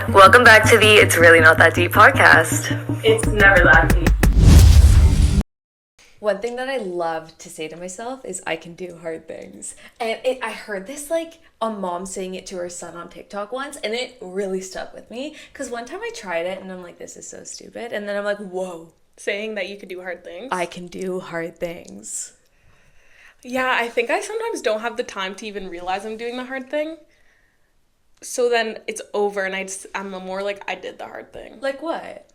everyone. Welcome back to the It's Really Not That Deep podcast. It's never that deep. One thing that I love to say to myself is I can do hard things. And I heard this like a mom saying it to her son on TikTok once, and it really stuck with me. Because one time I tried it and I'm like, this is so stupid. And then I'm like, whoa. Saying that you could do hard things? I can do hard things. Yeah, I think I sometimes don't have the time to even realize I'm doing the hard thing. So then it's over and I'm more like, I did the hard thing. Like what?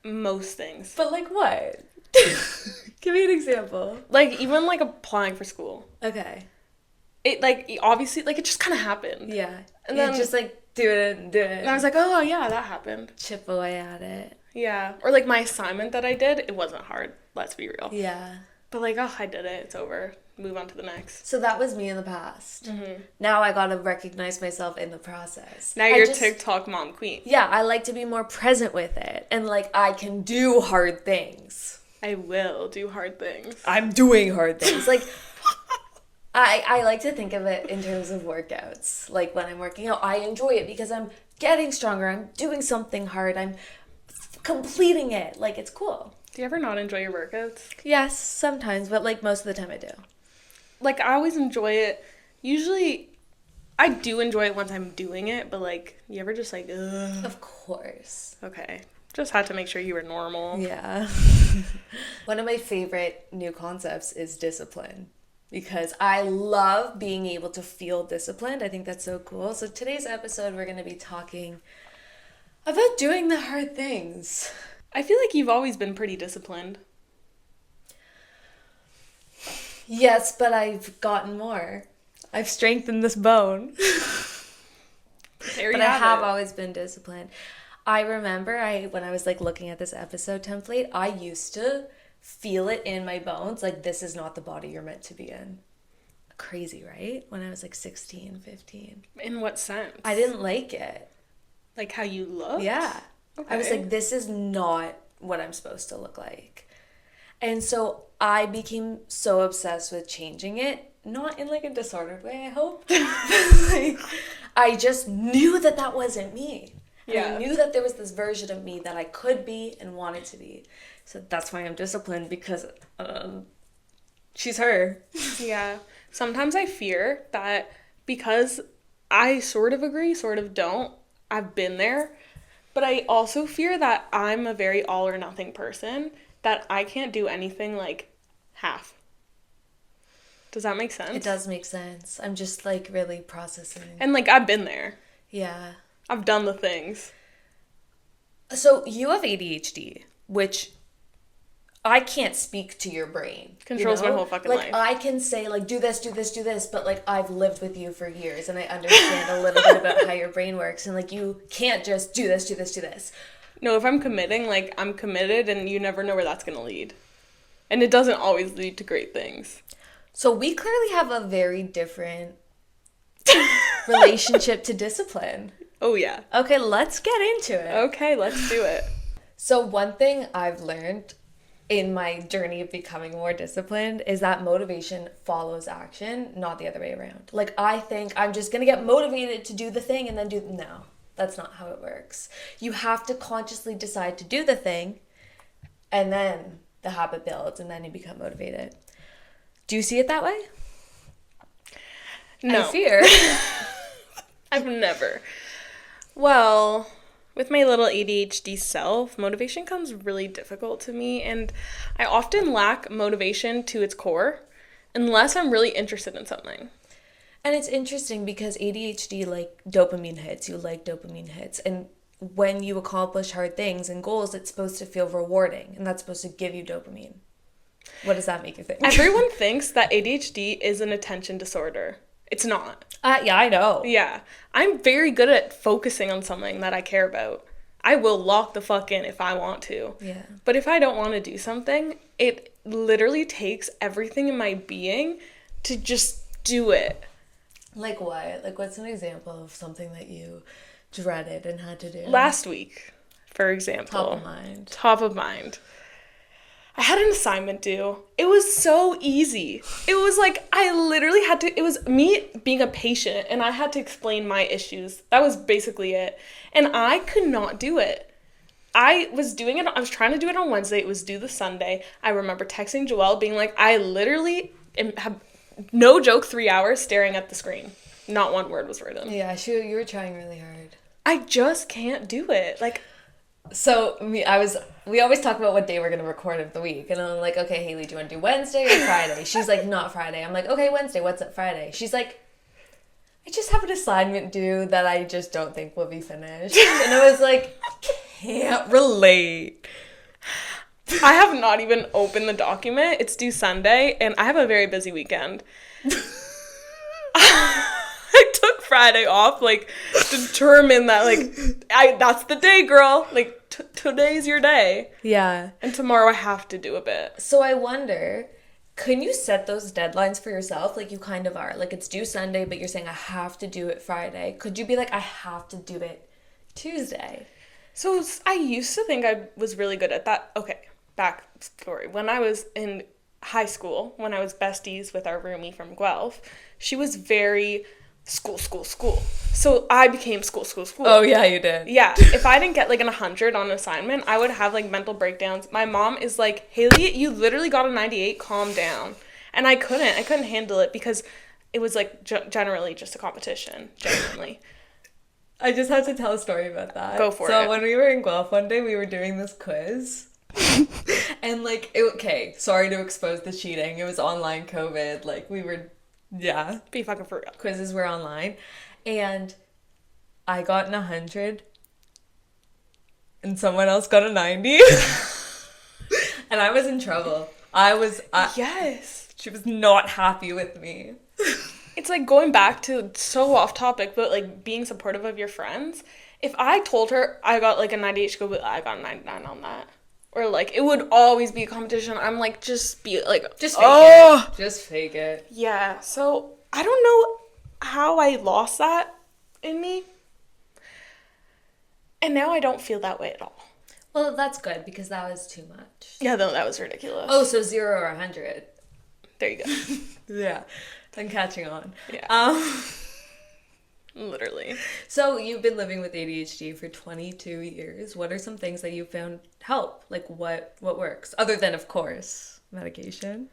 Most things. But like what? Give me an example. Like, even like applying for school. Okay. It like, obviously, like it just kind of happened. Yeah. And you then just like do it. And I was like, oh yeah, that happened. Chip away at it. Yeah. Or like my assignment that I did, it wasn't hard. Let's be real. Yeah. But like, oh, I did it. It's over. Move on to the next. So that was me in the past. Mm-hmm. Now I gotta recognize myself in the process. Now you're TikTok mom queen. Yeah, I like to be more present with it. And like, I can do hard things. I will do hard things. I'm doing hard things. Like, I like to think of it in terms of workouts. Like, when I'm working out, I enjoy it because I'm getting stronger. I'm doing something hard. I'm completing it. Like, it's cool. Do you ever not enjoy your workouts? Yes, sometimes, but like most of the time I do. Like, I always enjoy it. Usually, I do enjoy it once I'm doing it, but like, you ever just like, ugh? Of course. Okay. Just had to make sure you were normal. Yeah. One of my favorite new concepts is discipline. Because I love being able to feel disciplined. I think that's so cool. So today's episode, we're going to be talking about doing the hard things. I feel like you've always been pretty disciplined. Yes, but I've gotten more. I've strengthened this bone. There but you I have it. always been disciplined. I remember when I was like looking at this episode template, I used to feel it in my bones. Like, this is not the body you're meant to be in. Crazy, right? When I was like 16, 15. In what sense? I didn't like it. Like how you looked? Yeah. Okay. I was like, this is not what I'm supposed to look like. And so I became so obsessed with changing it. Not in like a disordered way, I hope. Like, I just knew that wasn't me. Yeah. I knew that there was this version of me that I could be and wanted to be. So that's why I'm disciplined, because she's her. Yeah. Sometimes I fear that because I sort of agree, sort of don't. I've been there. But I also fear that I'm a very all or nothing person, that I can't do anything like half. Does that make sense? It does make sense. I'm just like really processing. And like, I've been there. Yeah. I've done the things. So you have ADHD, which I can't speak to your brain. Controls my whole fucking life. Like, I can say, like, do this, but, like, I've lived with you for years, and I understand a little bit about how your brain works, and, like, you can't just do this. No, if I'm committing, like, I'm committed, and you never know where that's gonna lead. And it doesn't always lead to great things. So we clearly have a very different relationship to discipline. Oh, yeah. Okay, let's get into it. Okay, let's do it. So one thing I've learned in my journey of becoming more disciplined is that motivation follows action, not the other way around. Like, I think I'm just going to get motivated to do the thing and then no, that's not how it works. You have to consciously decide to do the thing, and then the habit builds, and then you become motivated. Do you see it that way? No. I fear. I've never. Well, with my little ADHD self, motivation comes really difficult to me, and I often lack motivation to its core unless I'm really interested in something. And it's interesting because ADHD, like dopamine hits, you like dopamine hits, and when you accomplish hard things and goals, it's supposed to feel rewarding, and that's supposed to give you dopamine. What does that make you think? Everyone thinks that ADHD is an attention disorder. It's not. Yeah, I know. Yeah. I'm very good at focusing on something that I care about. I will lock the fuck in if I want to. Yeah. But if I don't want to do something, it literally takes everything in my being to just do it. Like what? Like, what's an example of something that you dreaded and had to do? Last week, for example. Top of mind. I had an assignment due. It was so easy. It was like, I literally had to, it was me being a patient and I had to explain my issues. That was basically it. And I could not do it. I was trying to do it on Wednesday. It was due the Sunday. I remember texting Joelle being like, I literally have, no joke, 3 hours staring at the screen. Not one word was written. Yeah, you were trying really hard. I just can't do it. Like, so we always talk about what day we're going to record of the week. And I'm like, okay, Haley, do you want to do Wednesday or Friday? She's like, not Friday. I'm like, okay, Wednesday. What's up Friday? She's like, I just have an assignment due that I just don't think will be finished. And I was like, can't relate. I have not even opened the document. It's due Sunday, and I have a very busy weekend. I took Friday off, like, determined that, like, that's the day, girl. Like, today's your day. Yeah. And tomorrow I have to do a bit. So I wonder, can you set those deadlines for yourself? Like, you kind of are. Like, it's due Sunday, but you're saying I have to do it Friday. Could you be like, I have to do it Tuesday? So I used to think I was really good at that. Okay, backstory. When I was in high school, when I was besties with our roomie from Guelph, she was very school. So I became school. Oh, yeah, you did. Yeah, if I didn't get like an 100 on an assignment, I would have like mental breakdowns. My mom is like, Haley, you literally got a 98, calm down. And I couldn't handle it because it was like generally just a competition, genuinely. I just have to tell a story about that. Go for it. So when we were in Guelph one day, we were doing this quiz. And like, okay, sorry to expose the cheating. It was online COVID. Like, we were, yeah. Be fucking for real. Quizzes were online. And I got an 100. And someone else got a 90. And I was in trouble. Yes. She was not happy with me. It's like going back to so off topic, but like being supportive of your friends. If I told her I got like a 98, she'd go, but I got a 99 on that. Or like, it would always be a competition. I'm like, just be like, just fake it. Just fake it. Yeah. So I don't know how I lost that in me. And now I don't feel that way at all. Well, that's good because that was too much. Yeah, no, that was ridiculous. Oh, so 0 or 100. There you go. Yeah. I'm catching on. Yeah. Literally. So you've been living with ADHD for 22 years. What are some things that you found help? Like what works? Other than, of course, medication.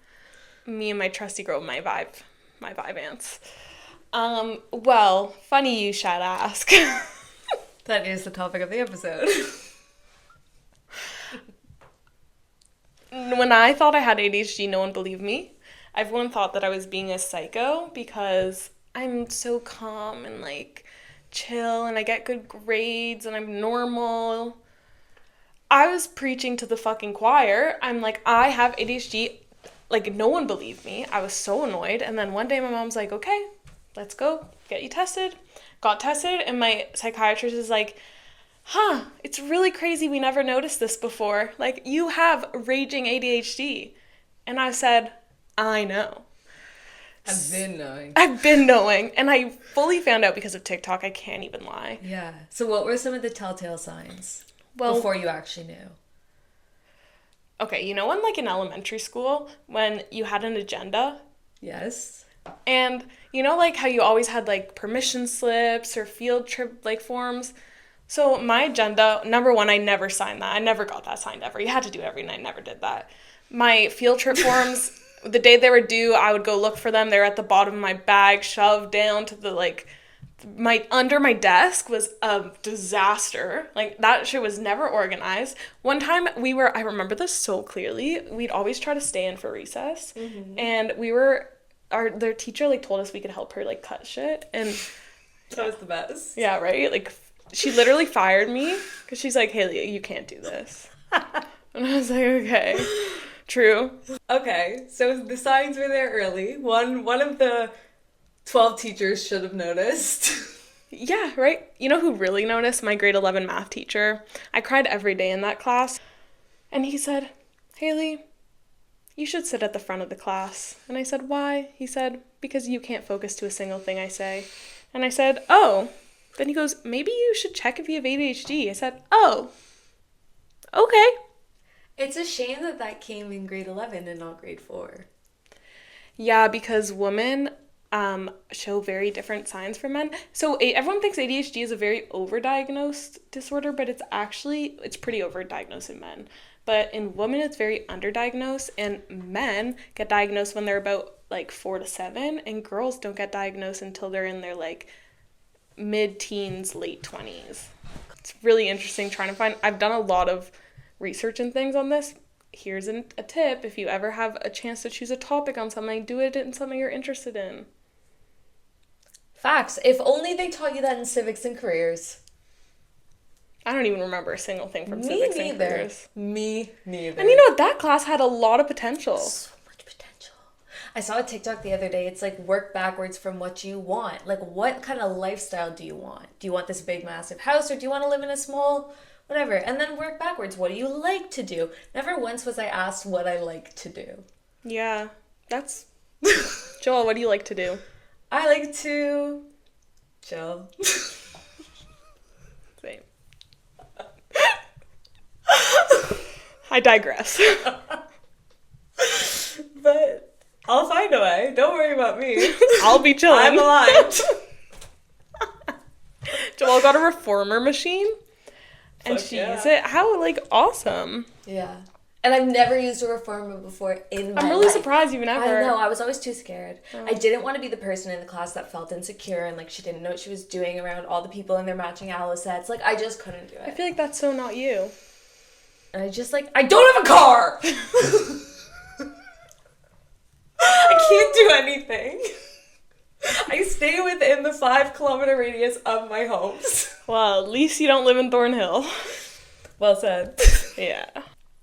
Me and my trusty girl, my vibe ants. Well, funny you should ask. That is the topic of the episode. When I thought I had ADHD, no one believed me. Everyone thought that I was being a psycho because I'm so calm and like chill and I get good grades and I'm normal. I was preaching to the fucking choir. I'm like, I have ADHD. Like, no one believed me. I was so annoyed. And then one day my mom's like, okay, let's go get you tested. Got tested and my psychiatrist is like, it's really crazy. We never noticed this before. Like, you have raging ADHD. And I said, I know. I've been knowing. And I fully found out because of TikTok. I can't even lie. Yeah. So what were some of the telltale signs before you actually knew? Okay, you know when like in elementary school, when you had an agenda? Yes. And you know like how you always had like permission slips or field trip like forms? So my agenda, number one, I never signed that. I never got that signed ever. You had to do it every night. I never did that. My field trip forms, the day they were due, I would go look for them. They were at the bottom of my bag, shoved down to the like, under my desk was a disaster. Like, that shit was never organized. One time I remember this so clearly, we'd always try to stay in for recess. Mm-hmm. And their teacher like told us we could help her like cut shit. And that was the best. Yeah, right? Like, she literally fired me because she's like, Haley, you can't do this. And I was like, okay, true. Okay, so the signs were there early. One of the 12 teachers should have noticed. Yeah, right? You know who really noticed? My grade 11 math teacher. I cried every day in that class. And he said, Haley, you should sit at the front of the class. And I said, why? He said, because you can't focus to a single thing I say. And I said, oh. Then he goes, maybe you should check if you have ADHD. I said, oh, okay. It's a shame that came in grade 11 and not grade 4. Yeah, because women show very different signs from men. So everyone thinks ADHD is a very overdiagnosed disorder, but it's pretty overdiagnosed in men. But in women, it's very underdiagnosed, and men get diagnosed when they're about like 4 to 7, and girls don't get diagnosed until they're in their like mid-teens, late 20s. It's really interesting trying to find. I've done a lot of research and things on this. Here's a tip: if you ever have a chance to choose a topic on something, do it in something you're interested in. Facts. If only they taught you that in civics and careers. I don't even remember a single thing from civics and careers. Me neither. And you know what? That class had a lot of potential. So much potential. I saw a TikTok the other day. It's like work backwards from what you want. Like, what kind of lifestyle do you want? Do you want this big, massive house, or do you want to live in a small, whatever? And then work backwards. What do you like to do? Never once was I asked what I like to do. Yeah, that's... Joel, what do you like to do? I like to chill. Same. I digress. But I'll find a way. Don't worry about me. I'll be chilling. I'm alive. Joel got a reformer machine, and Fuck she yeah. used it. How, like, awesome. Yeah. And I've never used a reformer before in my life. I'm really surprised you've never. I know, I was always too scared. I didn't want to be the person in the class that felt insecure and like she didn't know what she was doing around all the people in their matching aloe sets. Like, I just couldn't do I it. feel like that's so not you. And I just like, I don't have a car! I can't do anything. I stay within the 5-kilometer radius of my homes. Well, at least you don't live in Thornhill. Well said. Yeah.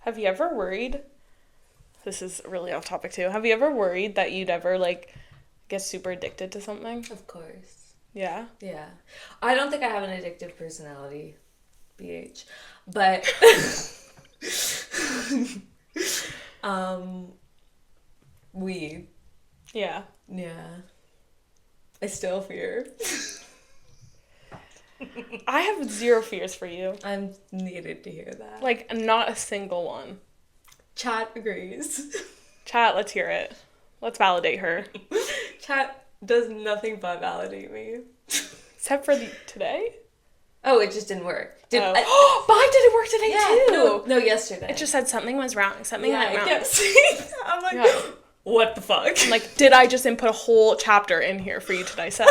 Have you ever worried? This is really off topic too. Have you ever worried that you'd ever like get super addicted to something? Of course. Yeah. Yeah. I don't think I have an addictive personality, BH. But weed. Yeah. Yeah. I still fear. I have zero fears for you. I'm needed to hear that. Like, not a single one. Chat agrees. Chat, let's hear it. Let's validate her. Chat does nothing but validate me. Except for today? Oh, it just didn't work. But I did it work today too. No, yesterday. It just said something was wrong. Something went wrong. I kept saying that. I'm like, what the fuck? I'm like, did I just input a whole chapter in here for you to dissect?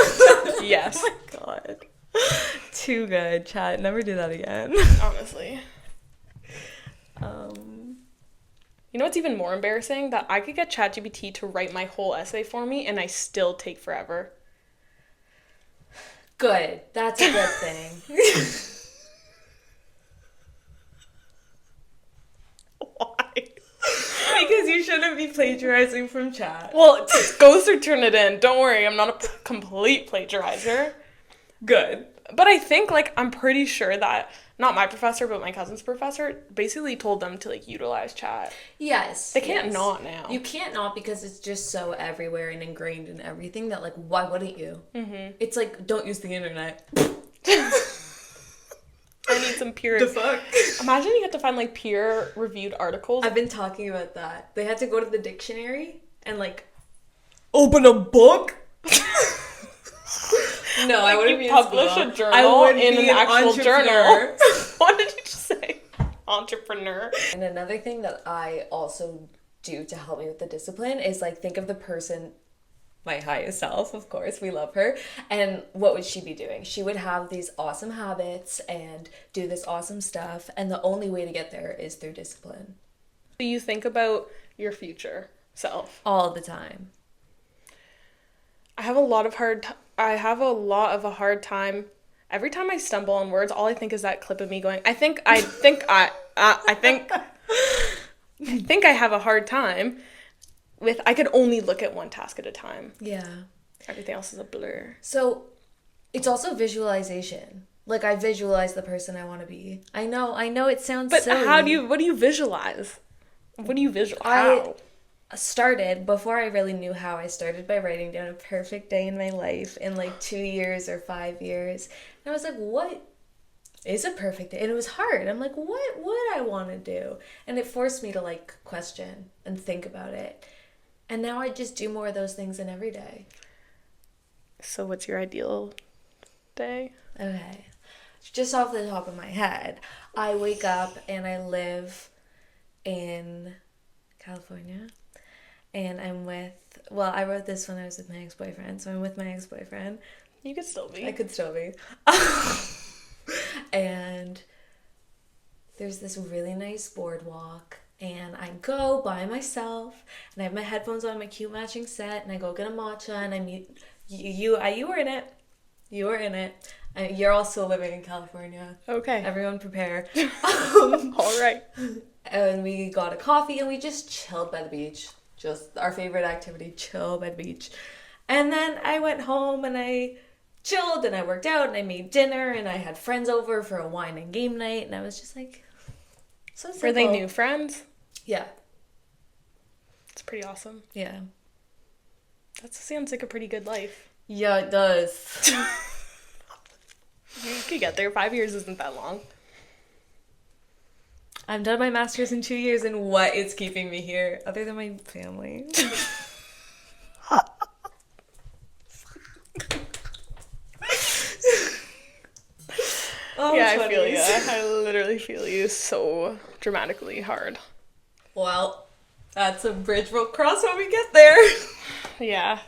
Yes. Oh my god. Too good. Chat, never do that again. Honestly. You know what's even more embarrassing? That I could get ChatGPT to write my whole essay for me and I still take forever. Good. That's a good thing. Why? Because you shouldn't be plagiarizing from chat. Well, go through Turn It In. Don't worry, I'm not a complete plagiarizer. Good. But I think, like, I'm pretty sure that, not my professor, but my cousin's professor, basically told them to, like, utilize chat. Yes. They can't not now. You can't not because it's just so everywhere and ingrained in everything that, like, why wouldn't you? Mm-hmm. It's like, don't use the internet. I need some peer... The fuck? Imagine you have to find, like, peer-reviewed articles. I've been talking about that. They had to go to the dictionary and, like, open a book? No, like I wouldn't you be publish a journal in an actual journal. What did you just say? Entrepreneur. And another thing that I also do to help me with the discipline is like think of the person, my highest self, of course, we love her, and what would she be doing? She would have these awesome habits and do this awesome stuff, and the only way to get there is through discipline. Do you think about your future self? All the time. I have a lot of a hard time. Every time I stumble on words, all I think is that clip of me going, I think I have a hard time with, I could only look at one task at a time. Yeah. Everything else is a blur. So it's also visualization. Like I visualize the person I want to be. I know it sounds silly. But what do you visualize? How? I started, before I really knew how, I started by writing down a perfect day in my life in like 2 years or 5 years. And I was like, what is a perfect day. And it was hard. I'm like, what would I want to do? And it forced me to like question and think about it. And now I just do more of those things in every day. So what's your ideal day? Okay. Just off the top of my head, I wake up and I live in California. And I'm with, well, I wrote this when I was with my ex-boyfriend. So I'm with my ex-boyfriend. You could still be. I could still be. And there's this really nice boardwalk. And I go by myself. And I have my headphones on, my cute matching set. And I go get a matcha. And I meet you were in it. You were in it. You're also living in California. Okay. Everyone prepare. All right. And we got a coffee and we just chilled by the beach. Just our favorite activity, chill by the beach. And then I went home and I chilled and I worked out and I made dinner and I had friends over for a wine and game night. And I was just like, so simple. Were they new friends? Yeah. It's pretty awesome. Yeah. That sounds like a pretty good life. Yeah, it does. You could get there. 5 years isn't that long. I've done my master's in 2 years, and what is keeping me here other than my family? Oh, yeah, I feel you. I literally feel you so dramatically hard. Well, that's a bridge we'll cross when we get there. Yeah.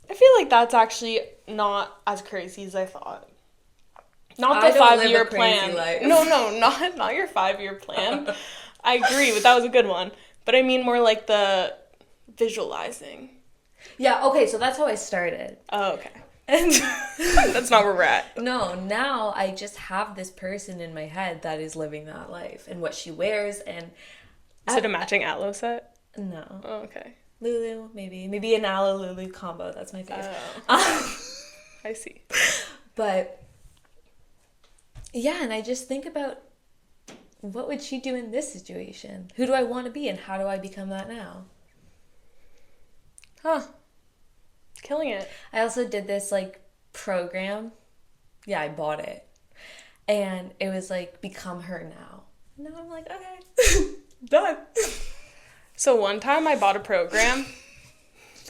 I feel like that's actually not as crazy as I thought. Not the 5-year plan. No, not your 5-year plan. I agree, but that was a good one. But I mean more like the visualizing. Yeah, okay, so that's how I started. Oh, okay. And that's not where we're at. No, now I just have this person in my head that is living that life and what she wears and... Is it a matching Aloe set? No. Oh, okay. Lulu, maybe. Maybe an Aloe Lulu combo. That's my favorite. I see. But... yeah, and I just think about what would she do in this situation? Who do I want to be and how do I become that now? Huh. Killing it. I also did this like program. Yeah, I bought it. And it was like become her now. And now I'm like, okay. Done. So one time I bought a program.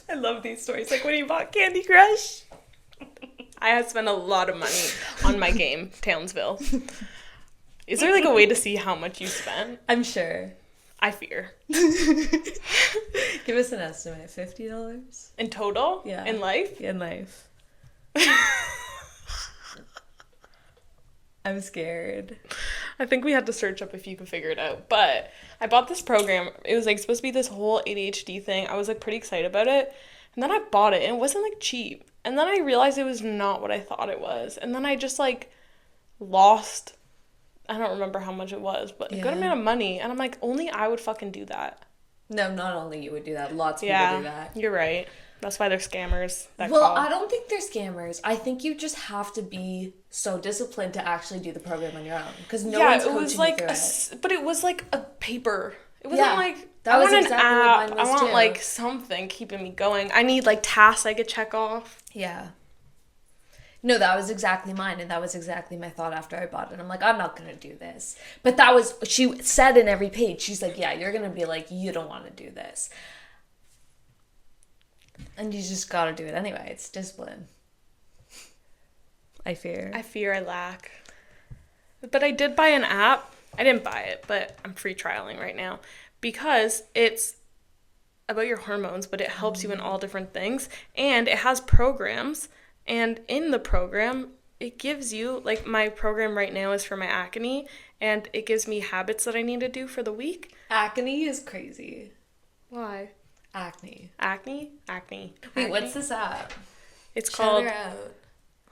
I love these stories. Like when you bought Candy Crush. I had spent a lot of money on my game, Townsville. Is there like a way to see how much you spent? I'm sure. I fear. Give us an estimate. $50? In total? Yeah. In life? In life. I'm scared. I think we had to search up if you could figure it out. But I bought this program. It was like supposed to be this whole ADHD thing. I was like pretty excited about it. And then I bought it and it wasn't like cheap. And then I realized it was not what I thought it was. And then I just like lost, I don't remember how much it was, but a good amount of money. And I'm like, only I would fucking do that. No, not only you would do that. Lots of people do that. You're right. That's why they're scammers. I don't think they're scammers. I think you just have to be so disciplined to actually do the program on your own. Because no one's coaching you through it. But it was like a paper. It wasn't like, that was exactly what mine was I want too. like something keeping me going. I need like tasks I could check off. Yeah. No, that was exactly mine. And that was exactly my thought after I bought it. I'm like, I'm not going to do this. But that was, she said in every page, she's like, yeah, you're going to be like, you don't want to do this. And you just got to do it anyway. It's discipline. I fear. I lack. But I did buy an app. I didn't buy it, but I'm free trialing right now because it's about your hormones, but it helps you in all different things. And it has programs. And in the program, it gives you, like my program right now is for my acne, and it gives me habits that I need to do for the week. Acne is crazy. Why? Acne. Wait, what's this app? It's called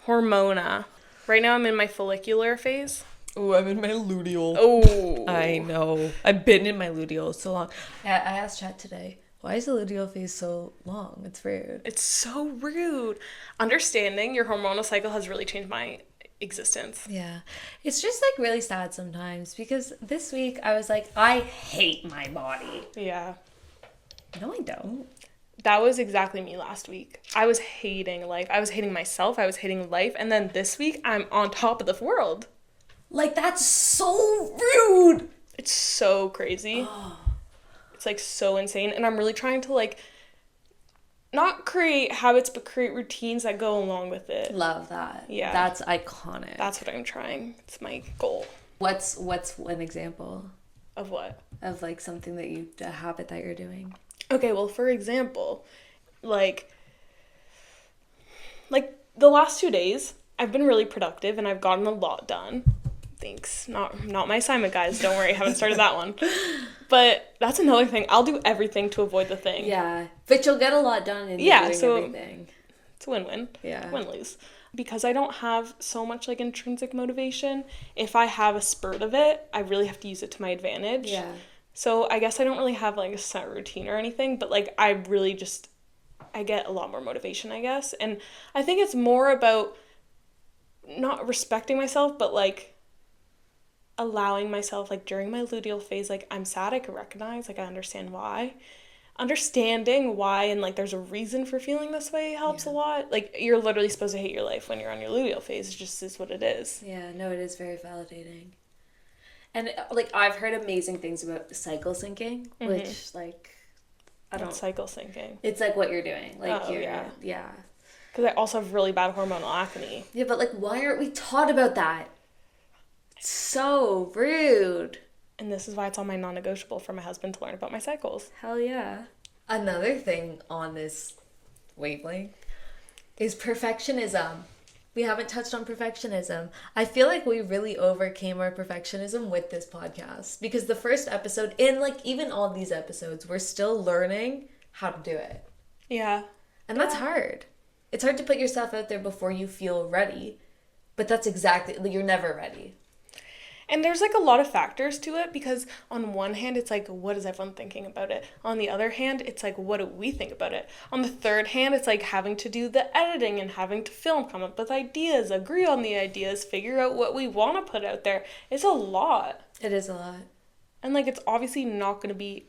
Hormona. Right now I'm in my follicular phase. Oh, I'm in my luteal. Oh. I know. I've been in my luteal so long. I asked Chat today, why is the luteal phase so long? It's rude. It's so rude. Understanding your hormonal cycle has really changed my existence. Yeah. It's just like really sad sometimes because this week I was like, I hate my body. Yeah. No, I don't. That was exactly me last week. I was hating life. I was hating myself. I was hating life. And then this week, I'm on top of the world. Like, that's so rude. It's so crazy. It's, like, so insane. And I'm really trying to, like, not create habits, but create routines that go along with it. Love that. Yeah. That's iconic. That's what I'm trying. It's my goal. What's an example? Of what? Of, like, something a habit that you're doing. Okay, well, for example, like the last 2 days, I've been really productive and I've gotten a lot done. Thanks. Not my assignment, guys. Don't worry, I haven't started that one. But that's another thing. I'll do everything to avoid the thing. Yeah, but you'll get a lot done in doing everything. It's a win-win. Yeah. Win-lose. Because I don't have so much, like, intrinsic motivation, if I have a spurt of it, I really have to use it to my advantage. Yeah. So I guess I don't really have, like, a set routine or anything, but, like, I really just, I get a lot more motivation, I guess. And I think it's more about not respecting myself, but, like, allowing myself, like, during my luteal phase, like, I'm sad, I can recognize, like, I understand why. Understanding why and, like, there's a reason for feeling this way helps a lot. Like, you're literally supposed to hate your life when you're on your luteal phase. It just is what it is. Yeah, no, it is very validating. And, like, I've heard amazing things about cycle syncing, which, like, I don't... It's cycle syncing. It's, like, what you're doing. Like, yeah. Yeah. Because I also have really bad hormonal acne. Yeah, but, like, why aren't we taught about that? It's so rude. And this is why it's on my non-negotiable for my husband to learn about my cycles. Hell yeah. Another thing on this wavelength is perfectionism. We haven't touched on perfectionism. I feel like we really overcame our perfectionism with this podcast because the first episode, and, like, even all these episodes, we're still learning how to do it. Yeah. And that's hard. It's hard to put yourself out there before you feel ready, but that's exactly, you're never ready. And there's, like, a lot of factors to it because on one hand, it's like, what is everyone thinking about it? On the other hand, it's like, what do we think about it? On the third hand, it's like having to do the editing and having to film, come up with ideas, agree on the ideas, figure out what we want to put out there. It's a lot. It is a lot. And, like, it's obviously not going to be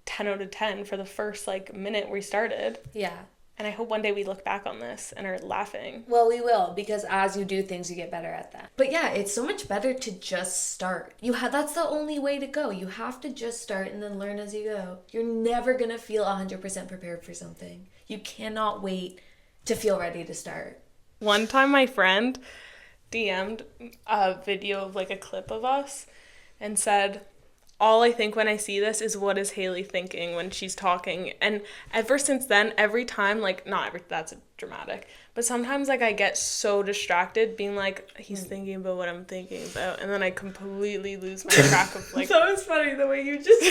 10 out of 10 for the first, like, minute we started. Yeah. And I hope one day we look back on this and are laughing. Well, we will, because as you do things, you get better at that. But yeah, it's so much better to just start. That's the only way to go. You have to just start and then learn as you go. You're never going to feel 100% prepared for something. You cannot wait to feel ready to start. One time my friend DM'd a video of, like, a clip of us and said, all I think when I see this is what is Haley thinking when she's talking. And ever since then, every time, like, that's dramatic, but sometimes, like, I get so distracted being like, he's thinking about what I'm thinking about, and then I completely lose my track of, like... That was funny, the way you just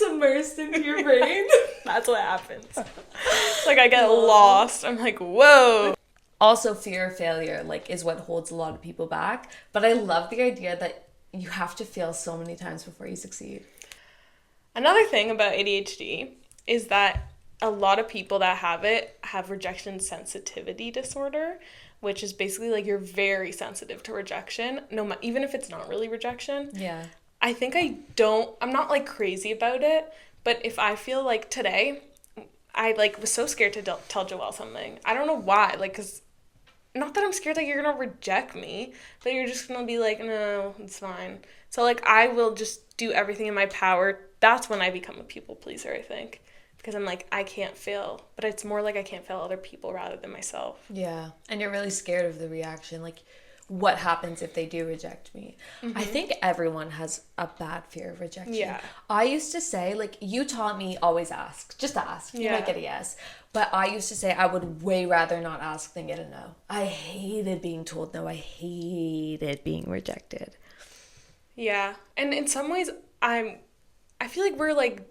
submersed into your brain. That's what happens. It's like I get lost. I'm like, whoa. Also, fear of failure, like, is what holds a lot of people back. But I love the idea that you have to fail so many times before you succeed. Another thing about ADHD is that a lot of people that have it have rejection sensitivity disorder, which is basically, like, you're very sensitive to rejection, even if it's not really rejection. Yeah. I think I'm not, like, crazy about it, but if I feel like today, I, like, was so scared to tell Joelle something. I don't know why, like, because... Not that I'm scared that you're going to reject me, but you're just going to be like, no, it's fine. So, like, I will just do everything in my power. That's when I become a people pleaser, I think. Because I'm like, I can't fail. But it's more like I can't fail other people rather than myself. Yeah. And you're really scared of the reaction. Like, what happens if they do reject me? Mm-hmm. I think everyone has a bad fear of rejection. Yeah. I used to say, like, you taught me always ask. Just ask. You might get a yes. But I used to say I would way rather not ask than get a no. I hated being told no. I hated being rejected. Yeah. And in some ways, I feel like we're, like,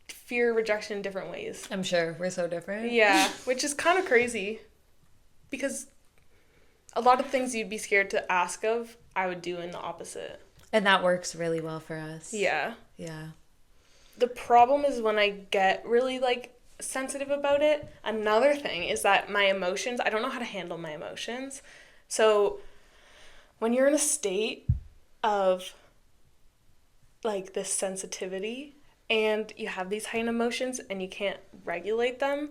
fear rejection in different ways. I'm sure. We're so different. Yeah. Which is kind of crazy. Because a lot of things you'd be scared to ask of, I would do in the opposite. And that works really well for us. Yeah. Yeah. The problem is when I get really, like, sensitive about it. Another thing is that my emotions, I don't know how to handle my emotions. So when you're in a state of, like, this sensitivity and you have these heightened emotions and you can't regulate them,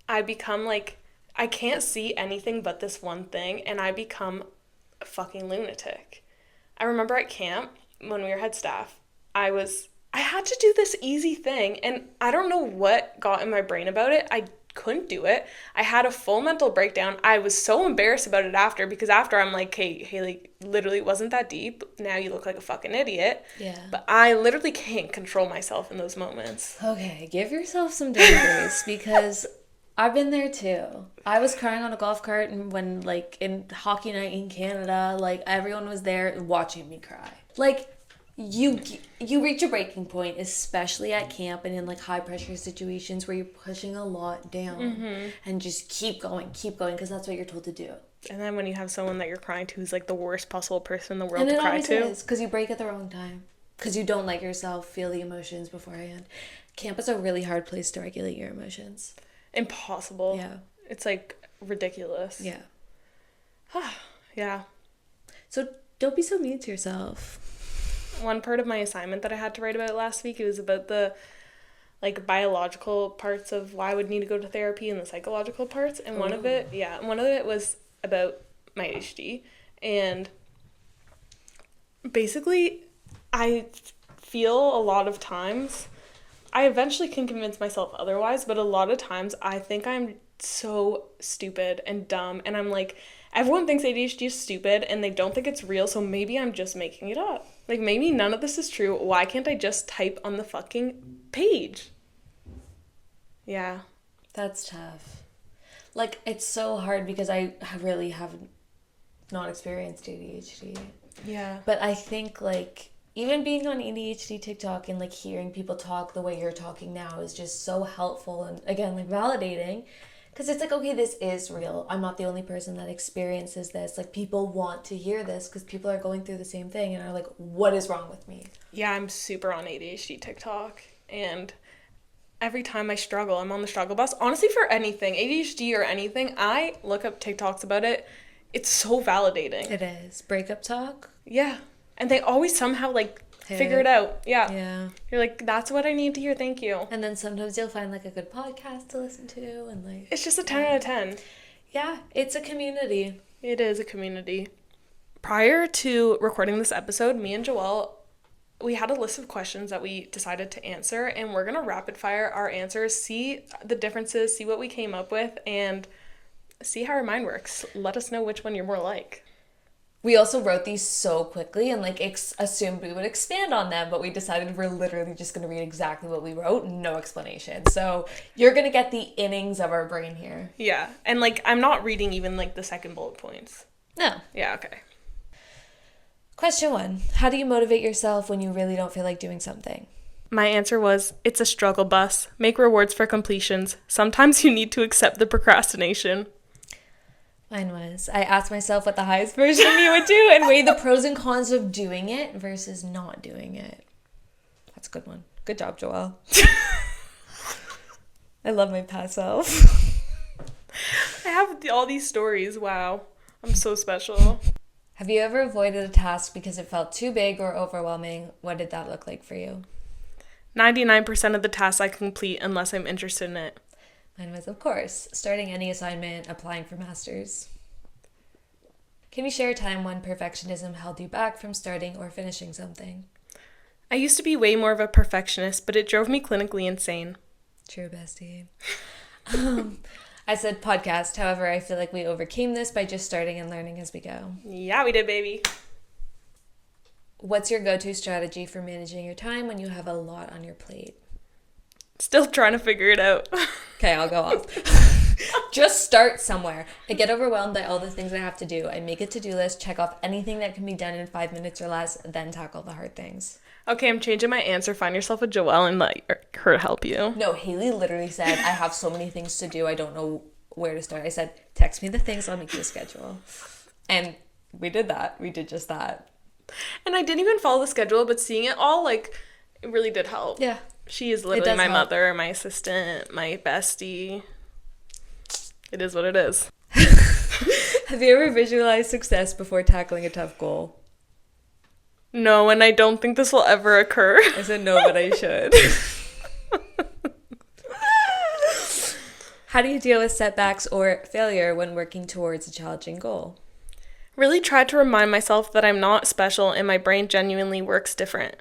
I become like, I can't see anything but this one thing, and I become a fucking lunatic. I remember at camp, when we were head staff, I had to do this easy thing, and I don't know what got in my brain about it. I couldn't do it. I had a full mental breakdown. I was so embarrassed about it after, because after I'm like, hey, Haley, literally it wasn't that deep. Now you look like a fucking idiot. Yeah. But I literally can't control myself in those moments. Okay, give yourself some grace, because I've been there too. I was crying on a golf cart, and when, like, in hockey night in Canada, like, everyone was there watching me cry. Like, you reach a breaking point, especially at camp and in, like, high pressure situations where you're pushing a lot down, and just keep going, because that's what you're told to do. And then when you have someone that you're crying to who's like the worst possible person in the world And to it cry always to. is, because you break at the wrong time, because you don't let yourself feel the emotions beforehand. Camp is a really hard place to regulate your emotions. Impossible. Yeah. It's like ridiculous. Yeah. Yeah. So don't be so mean to yourself. One part of my assignment that I had to write about last week, it was about the like biological parts of why I would need to go to therapy and the psychological parts. And one of it was about my ADHD. And basically, I feel a lot of times, I eventually can convince myself otherwise, but a lot of times I think I'm so stupid and dumb, and I'm like, everyone thinks ADHD is stupid and they don't think it's real, so maybe I'm just making it up. Like, maybe none of this is true. Why can't I just type on the fucking page? Yeah. That's tough. Like, it's so hard because I really have not experienced ADHD. Yeah. But I think, like, even being on ADHD TikTok and, like, hearing people talk the way you're talking now is just so helpful and, again, like, validating. Because it's like, okay, this is real. I'm not the only person that experiences this. Like, people want to hear this because people are going through the same thing and are like, what is wrong with me? Yeah, I'm super on ADHD TikTok. And every time I struggle, I'm on the struggle bus. Honestly, for anything, ADHD or anything, I look up TikToks about it. It's so validating. It is. Breakup talk? Yeah. And they always somehow, like, figure it out. Yeah. Yeah. You're like, that's what I need to hear. Thank you. And then sometimes you'll find, like, a good podcast to listen to and, like... It's just a 10 out of 10. Yeah, it's a community. It is a community. Prior to recording this episode, me and Joelle, we had a list of questions that we decided to answer, and we're going to rapid fire our answers, see the differences, see what we came up with, and see how our mind works. Let us know which one you're more like. We also wrote these so quickly and, like, assumed we would expand on them, but we decided we're literally just going to read exactly what we wrote, no explanation. So you're going to get the innings of our brain here. Yeah. And, like, I'm not reading even, like, the second bullet points. No. Yeah, okay. Question 1. How do you motivate yourself when you really don't feel like doing something? My answer was, it's a struggle bus. Make rewards for completions. Sometimes you need to accept the procrastination. Mine was, I asked myself what the highest version of me would do and weigh the pros and cons of doing it versus not doing it. That's a good one. Good job, Joelle. I love my past self. I have all these stories. Wow. I'm so special. Have you ever avoided a task because it felt too big or overwhelming? What did that look like for you? 99% of the tasks I complete unless I'm interested in it. Mine was, of course, starting any assignment, applying for masters. Can you share a time when perfectionism held you back from starting or finishing something? I used to be way more of a perfectionist, but it drove me clinically insane. True, bestie. I said podcast. However, I feel like we overcame this by just starting and learning as we go. Yeah, we did, baby. What's your go-to strategy for managing your time when you have a lot on your plate? Still trying to figure it out. Okay, I'll go off. Just start somewhere. I get overwhelmed by all the things I have to do. I make a to-do list, check off anything that can be done in 5 minutes or less, then tackle the hard things. Okay, I'm changing my answer. Find yourself a Joelle and let her help you. No, Haley literally said, I have so many things to do, I don't know where to start. I said, text me the things, I'll make you a schedule. And we did that. We did just that. And I didn't even follow the schedule, but seeing it all, like, it really did help. Yeah. She is literally my mother, my assistant, my bestie. It is what it is. Have you ever visualized success before tackling a tough goal? No, and I don't think this will ever occur. I said no, but I should. How do you deal with setbacks or failure when working towards a challenging goal? Really try to remind myself that I'm not special and my brain genuinely works different.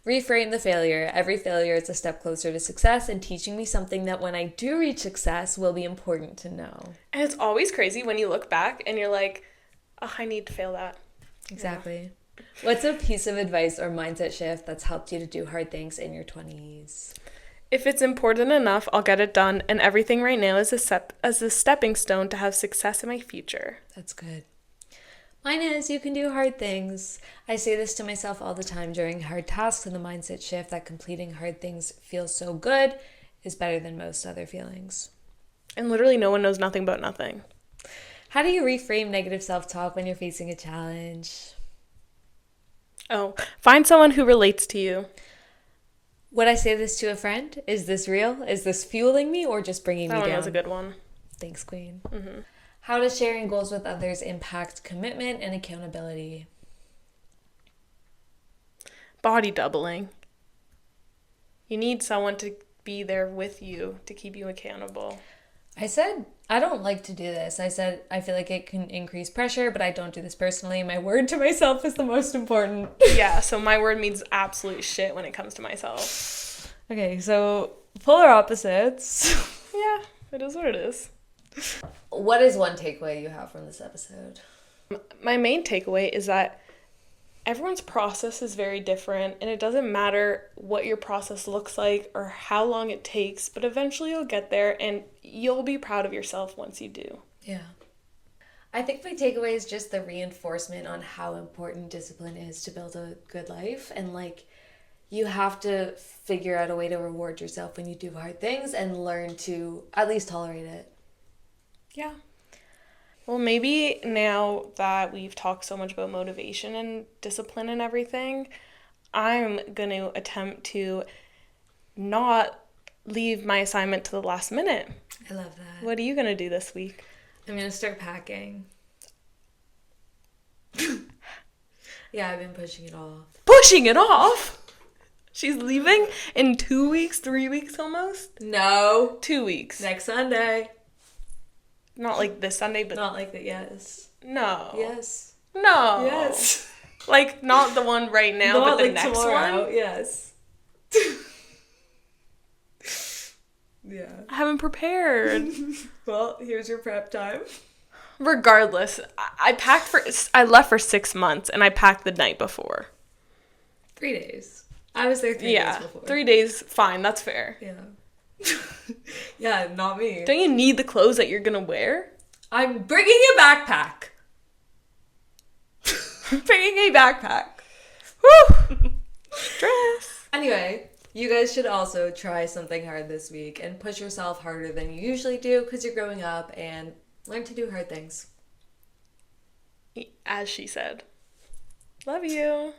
Reframe the failure. Every failure is a step closer to success and teaching me something that when I do reach success will be important to know. And it's always crazy when you look back and you're like, oh, I need to fail that. Exactly. Yeah. What's a piece of advice or mindset shift that's helped you to do hard things in your 20s? If it's important enough, I'll get it done, and everything right now is a stepping stone to have success in my future. That's good. Mine is you can do hard things. I say this to myself all the time during hard tasks, and the mindset shift that completing hard things feels so good is better than most other feelings. And literally no one knows nothing about nothing. How do you reframe negative self-talk when you're facing a challenge? Oh, find someone who relates to you. Would I say this to a friend? Is this real? Is this fueling me or just bringing me down? That one was a good one. Thanks, Queen. Mm-hmm. How does sharing goals with others impact commitment and accountability? Body doubling. You need someone to be there with you to keep you accountable. I said, I don't like to do this. I said, I feel like it can increase pressure, but I don't do this personally. My word to myself is the most important. Yeah, so my word means absolute shit when it comes to myself. Okay, so polar opposites. Yeah, it is what it is. What is one takeaway you have from this episode? My main takeaway is that everyone's process is very different, and it doesn't matter what your process looks like or how long it takes, but eventually you'll get there and you'll be proud of yourself once you do. Yeah. I think my takeaway is just the reinforcement on how important discipline is to build a good life, and you have to figure out a way to reward yourself when you do hard things and learn to at least tolerate it. Yeah. Well, maybe now that we've talked so much about motivation and discipline and everything, I'm going to attempt to not leave my assignment to the last minute. I love that. What are you going to do this week? I'm going to start packing. Yeah, I've been pushing it off. Pushing it off? She's leaving in 2 weeks, 3 weeks almost? No. 2 weeks. Next Sunday. Not like this Sunday, but... Not like that, yes. No. Yes. No. Yes. Like, not the one right now, not but the like next tomorrow. one? Yes. Yeah. I haven't prepared. Well, here's your prep time. Regardless, I left for 6 months, and I packed the night before. 3 days. I was there 3 days before. 3 days, fine, that's fair. Yeah. Yeah, not me. Don't you need the clothes that you're gonna wear? I'm bringing a backpack. Bringing a backpack. Woo! Stress. Anyway, you guys should also try something hard this week and push yourself harder than you usually do because you're growing up, and learn to do hard things. As she said. Love you.